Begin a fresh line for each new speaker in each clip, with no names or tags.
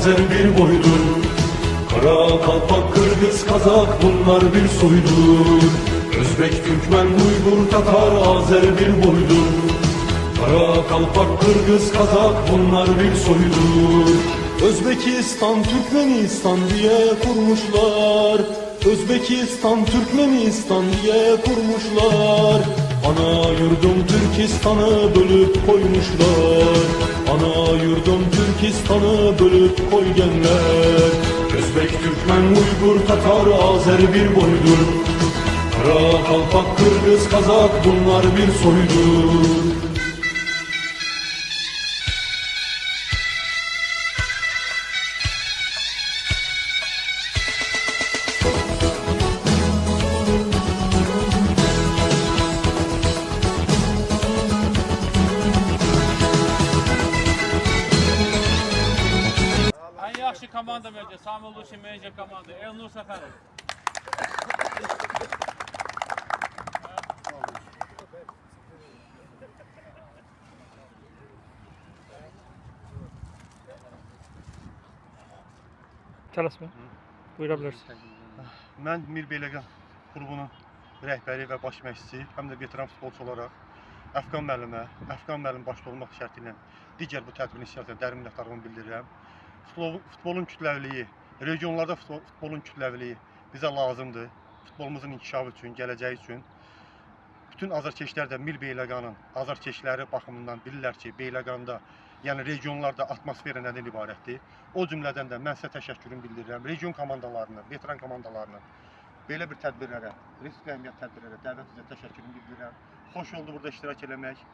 Azer bir boydur. Kara Kalpak, Kırgız, Kazak bunlar bir soydur. Özbek, Türkmen, Uygur, Tatar, Azer bir boydur. Kara Kalpak, Kırgız, Kazak bunlar bir soydur. Özbekistan, Türkmenistan diye kurmuşlar. Özbekistan, Türkmenistan diye kurmuşlar. Ana yurdum Türkistan'ı bölüp koymuşlar. Ana yurdum Türkistan'ı bölüp koygenler. Özbek, Türkmen, Uygur, Tatar, Azer bir boydur. Kara Kalpak, Kırgız, Kazak bunlar bir soydur.
En yaxşı komanda bence Sami Uluçin menece komanda Elnur Səfərov.
Tələsmə. Buyura bilərsən.
Mən Mil Beyləqan klubunun rəhbəri və baş məşqçisi, həm də veteran futbolçu olaraq Əfqan müəllim başda olmaq şərti ilə digər bu tədbirin iştirakçılarına dərin minnətdarlığımı bildirirəm. Futbolun kütləviliyi, regionlarda futbolun kütləviliyi bizə lazımdır. Futbolumuzun inkişafı üçün, gələcəyi üçün. Bütün azarkeşlər də Mil Beyləqanın azarkeşləri baxımından bilirlər ki, Beyləqanda, yəni regionlarda atmosfera nədən ibarətdir. O cümlədən də mən sizə təşəkkürümü bildirirəm. Region komandalarına, veteran komandalarına belə bir tədbirlərə, risk əhəmiyyət tədbirlərə dəvət üzrə təşəkkürümü bildirirəm. Xoş oldu burada iştirak eləmək.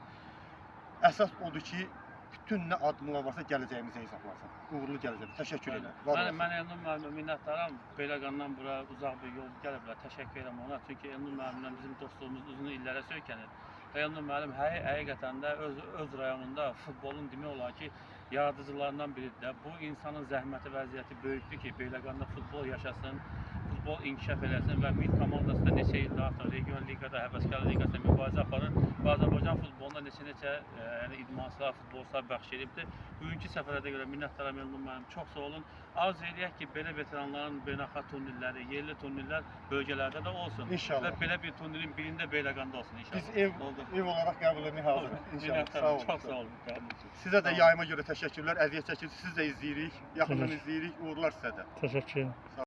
Əsas odur ki, bütün nə addımlar varsa gələcəyimizə hesablasın. Uğurlu gələcək. Təşəkkür edirəm.
Mən Elnur müəllimə minnətdaram. Beyləqandan bura uzaq bir yol gəliblər. Təşəkkür edirəm ona. Çünki Elnur müəllimlə bizim dostluğumuz uzun illərə söykənir. Elnur müəllim həqiqətən də öz rayonunda futbolun demək olar ki, yaradıcılarından biridir də. Bu insanın zəhməti, vəziyyəti böyükdür ki, Beyləqanda futbol yaşasın, futbol inkişaf eləsin və Mil komandası da neçə ildir artıq region liqada, Həvəskar liqasında mübarizə aparır və Azərbaycan futbolunda neçə idmançılar, futbolçular bəxş edibdir. Bugünkü səfərə görə minnətdaram Elnur müəllim, çox sağ olun. Arzu eləyək ki, belə veteranların beynəlxalq turnirləri, yerli turnirlər bölgələrdə də olsun.
İnşallah.
Və belə bir turnirin birində Beyləqanda olsun inşallah.
Biz ev olaraq qəbul etmək hazırıq. İnşallah. Sağ olun.
Çox sağ olun.
Sizə də yayıma görə təşəkkürlər, əziyyət çəkirsiniz. Siz də izləyirik, yaxından izləyirik. Uğurlar sizə də.
Təşəkkür edirəm.